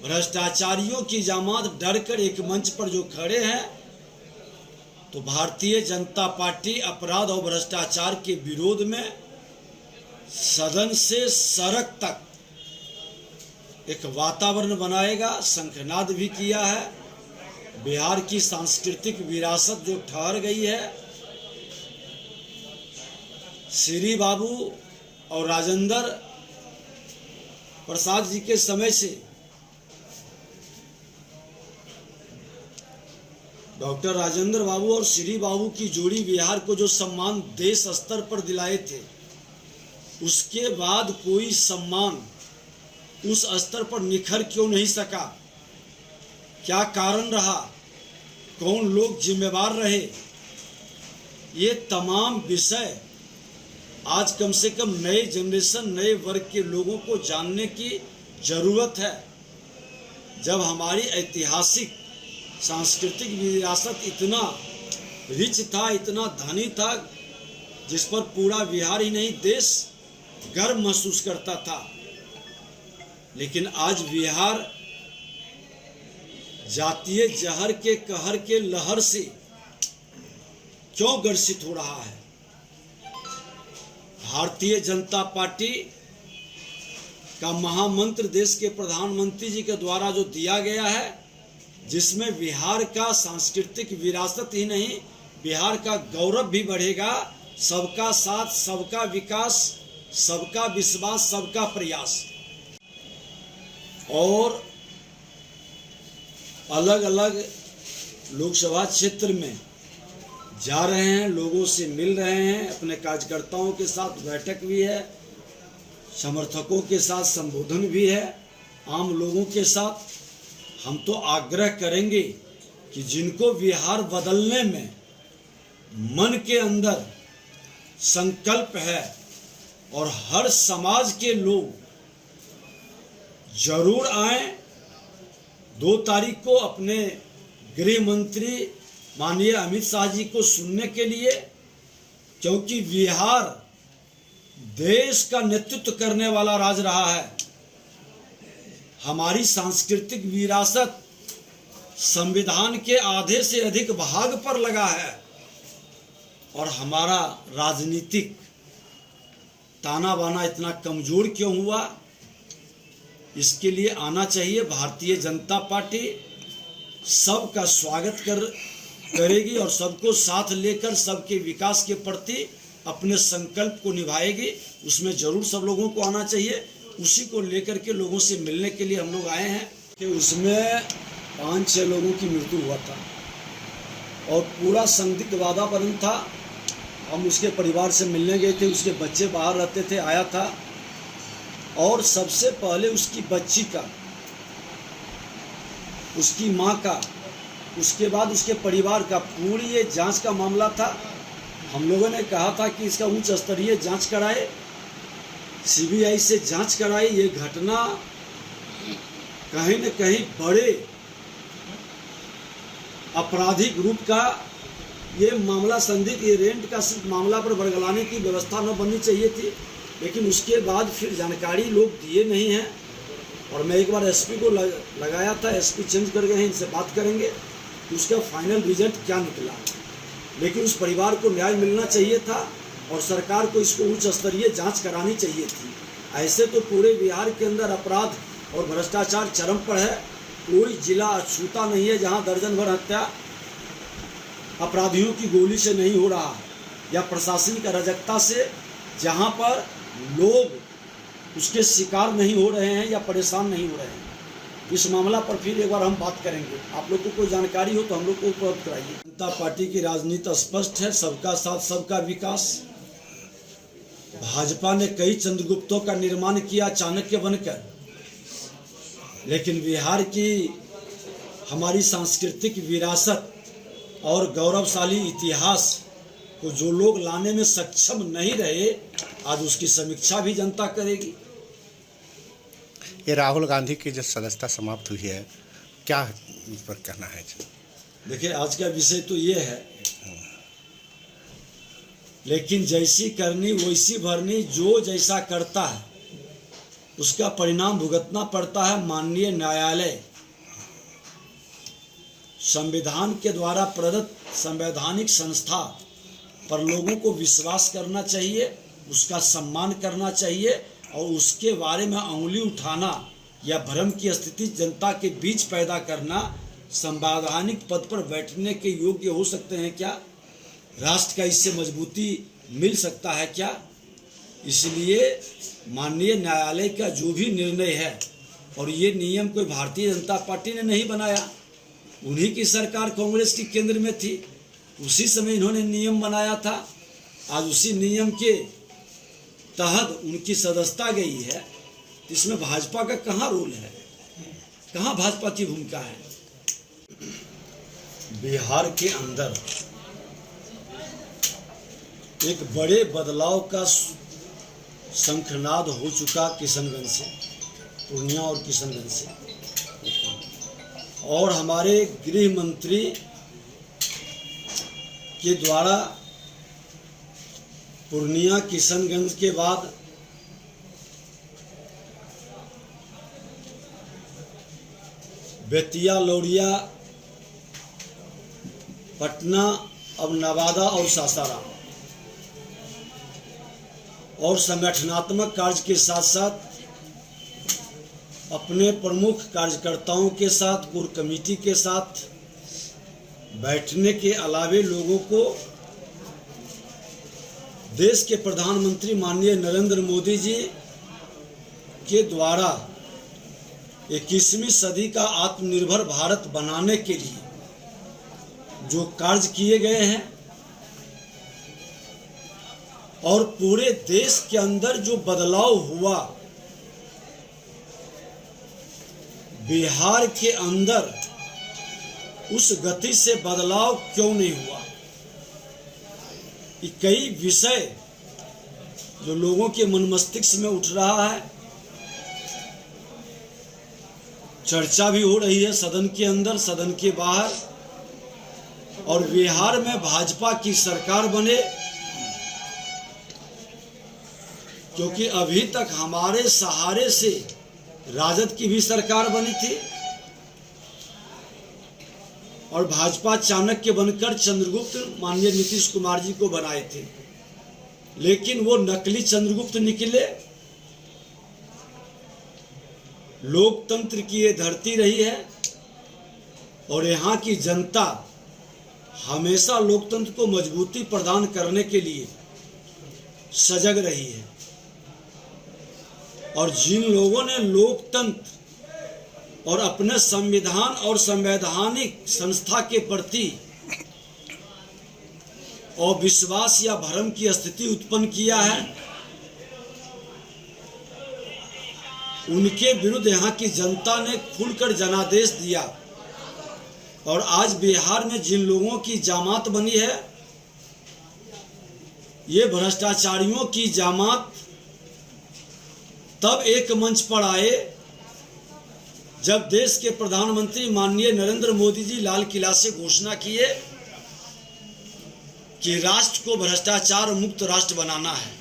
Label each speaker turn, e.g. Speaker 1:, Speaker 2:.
Speaker 1: भ्रष्टाचारियों की जमात डरकर एक मंच पर जो खड़े हैं, तो भारतीय जनता पार्टी अपराध और भ्रष्टाचार के विरोध में सदन से सड़क तक एक वातावरण बनाएगा। शंखनाद भी किया है। बिहार की सांस्कृतिक विरासत जो ठहर गई है, श्री बाबू और राजेंद्र प्रसाद जी के समय से डॉक्टर राजेंद्र बाबू और श्री बाबू की जोड़ी बिहार को जो सम्मान देश स्तर पर दिलाए थे, उसके बाद कोई सम्मान उस स्तर पर निखर क्यों नहीं सका? क्या कारण रहा? कौन लोग जिम्मेवार रहे? ये तमाम विषय आज कम से कम नए जनरेशन, नए वर्ग के लोगों को जानने की जरूरत है। जब हमारी ऐतिहासिक सांस्कृतिक विरासत इतना रिच था, इतना धनी था, जिस पर पूरा बिहार ही नहीं देश गर्व महसूस करता था, लेकिन आज बिहार जातीय जहर के कहर के लहर से क्यों ग्रसित हो रहा है? भारतीय जनता पार्टी का महामंत्र देश के प्रधानमंत्री जी के द्वारा जो दिया गया है, जिसमें बिहार का सांस्कृतिक विरासत ही नहीं, बिहार का गौरव भी बढ़ेगा। सबका साथ, सबका विकास, सबका विश्वास, सबका प्रयास। और अलग अलग लोकसभा क्षेत्र में जा रहे हैं, लोगों से मिल रहे हैं, अपने कार्यकर्ताओं के साथ बैठक भी है, समर्थकों के साथ संबोधन भी है, आम लोगों के साथ। हम तो आग्रह करेंगे कि जिनको बिहार बदलने में मन के अंदर संकल्प है और हर समाज के लोग जरूर आएं 2 तारीख को अपने गृह मंत्री माननीय अमित शाह जी को सुनने के लिए, क्योंकि बिहार देश का नेतृत्व करने वाला राज्य रहा है। हमारी सांस्कृतिक विरासत संविधान के आधे से अधिक भाग पर लगा है, और हमारा राजनीतिक ताना बाना इतना कमजोर क्यों हुआ? इसके लिए आना चाहिए। भारतीय जनता पार्टी सबका स्वागत करेगी और सबको साथ लेकर सबके विकास के प्रति अपने संकल्प को निभाएगी। उसमें जरूर सब लोगों को आना चाहिए। उसी को लेकर के लोगों से मिलने के लिए हम लोग आए हैं कि उसमें 5-6 लोगों की मृत्यु हुआ था और पूरा संदिग्ध वातावरण था। हम उसके परिवार से मिलने गए थे, उसके बच्चे बाहर रहते थे, आया था, और सबसे पहले उसकी बच्ची का, उसकी माँ का, उसके बाद उसके परिवार का पूरी ये जांच का मामला था। हम लोगों ने कहा था कि इसका उच्च स्तरीय जांच कराए, सीबीआई से जांच कराए। ये घटना कहीं न कहीं बड़े आपराधिक रूप का ये मामला संदिग्ध, ये रेंट का सिर्फ मामला पर बरगलाने की व्यवस्था न बननी चाहिए थी, लेकिन उसके बाद फिर जानकारी लोग दिए नहीं हैं। और मैं एक बार एसपी को लगाया था, एसपी चेंज कर गए हैं, इनसे बात करेंगे उसका फाइनल रिजल्ट क्या निकला। लेकिन उस परिवार को न्याय मिलना चाहिए था और सरकार को इसको उच्च स्तरीय जांच करानी चाहिए थी। ऐसे तो पूरे बिहार के अंदर अपराध और भ्रष्टाचार चरम पर है। कोई जिला अछूता नहीं है जहां दर्जन भर हत्या अपराधियों की गोली से नहीं हो रहा, या प्रशासनिक अराजकता से जहां पर लोग उसके शिकार नहीं हो रहे हैं या परेशान नहीं हो रहे हैं। इस मामला पर फिर एक बार हम बात करेंगे। आप लोग को कोई जानकारी हो तो हम लोग को उपलब्ध कराइए। जनता पार्टी की राजनीति स्पष्ट है, सबका साथ, सबका विकास। भाजपा ने कई चंद्रगुप्तों का निर्माण किया चाणक्य बनकर, लेकिन बिहार की हमारी सांस्कृतिक विरासत और गौरवशाली इतिहास को जो लोग लाने में सक्षम नहीं रहे, आज उसकी समीक्षा भी जनता करेगी।
Speaker 2: ये राहुल गांधी की जो सदस्यता समाप्त हुई है, क्या इस पर कहना है?
Speaker 1: देखिए, आज का विषय तो ये है, लेकिन जैसी करनी वैसी भरनी, जो जैसा करता है उसका परिणाम भुगतना पड़ता है माननीय न्यायालय। संविधान के द्वारा प्रदत्त संवैधानिक संस्था पर लोगों को विश्वास करना चाहिए, उसका सम्मान करना चाहिए और उसके बारे में अंगुली उठाना या भ्रम की स्थिति जनता के बीच पैदा करना संवैधानिक पद पर बैठने के योग्य हो सकते हैं क्या? राष्ट्र का इससे मजबूती मिल सकता है क्या? इसलिए माननीय न्यायालय का जो भी निर्णय है, और ये नियम कोई भारतीय जनता पार्टी ने नहीं बनाया, उन्हीं की सरकार कांग्रेस की केंद्र में थी, उसी समय इन्होंने नियम बनाया था। आज उसी नियम के तहत उनकी सदस्यता गई है, इसमें भाजपा का कहाँ रोल है, कहाँ भाजपा की भूमिका है? बिहार के अंदर एक बड़े बदलाव का शंखनाद हो चुका किशनगंज से, पूर्णिया और किशनगंज से, और हमारे गृह मंत्री के द्वारा पूर्णिया किशनगंज के बाद बेतिया, लौरिया, पटना, अब नवादा और सासाराम, और संगठनात्मक कार्य के साथ साथ अपने प्रमुख कार्यकर्ताओं के साथ, कोर कमेटी के साथ बैठने के अलावे लोगों को देश के प्रधानमंत्री माननीय नरेंद्र मोदी जी के द्वारा 21वीं सदी का आत्मनिर्भर भारत बनाने के लिए जो कार्य किए गए हैं और पूरे देश के अंदर जो बदलाव हुआ, बिहार के अंदर उस गति से बदलाव क्यों नहीं हुआ? ये कई विषय जो लोगों के मन मस्तिष्क में उठ रहा है, चर्चा भी हो रही है सदन के अंदर, सदन के बाहर, और बिहार में भाजपा की सरकार बने, क्योंकि अभी तक हमारे सहारे से राजद की भी सरकार बनी थी और भाजपा चाणक्य बनकर चंद्रगुप्त माननीय नीतीश कुमार जी को बनाए थे, लेकिन वो नकली चंद्रगुप्त निकले। लोकतंत्र की ये धरती रही है और यहाँ की जनता हमेशा लोकतंत्र को मजबूती प्रदान करने के लिए सजग रही है, और जिन लोगों ने लोकतंत्र और अपने संविधान और संवैधानिक संस्था के प्रति अविश्वास या भ्रम की स्थिति उत्पन्न किया है, उनके विरुद्ध यहाँ की जनता ने खुलकर जनादेश दिया। और आज बिहार में जिन लोगों की जामात बनी है, ये भ्रष्टाचारियों की जामात तब एक मंच पर आए जब देश के प्रधानमंत्री माननीय नरेंद्र मोदी जी लाल किला से घोषणा किए कि राष्ट्र को भ्रष्टाचार मुक्त राष्ट्र बनाना है।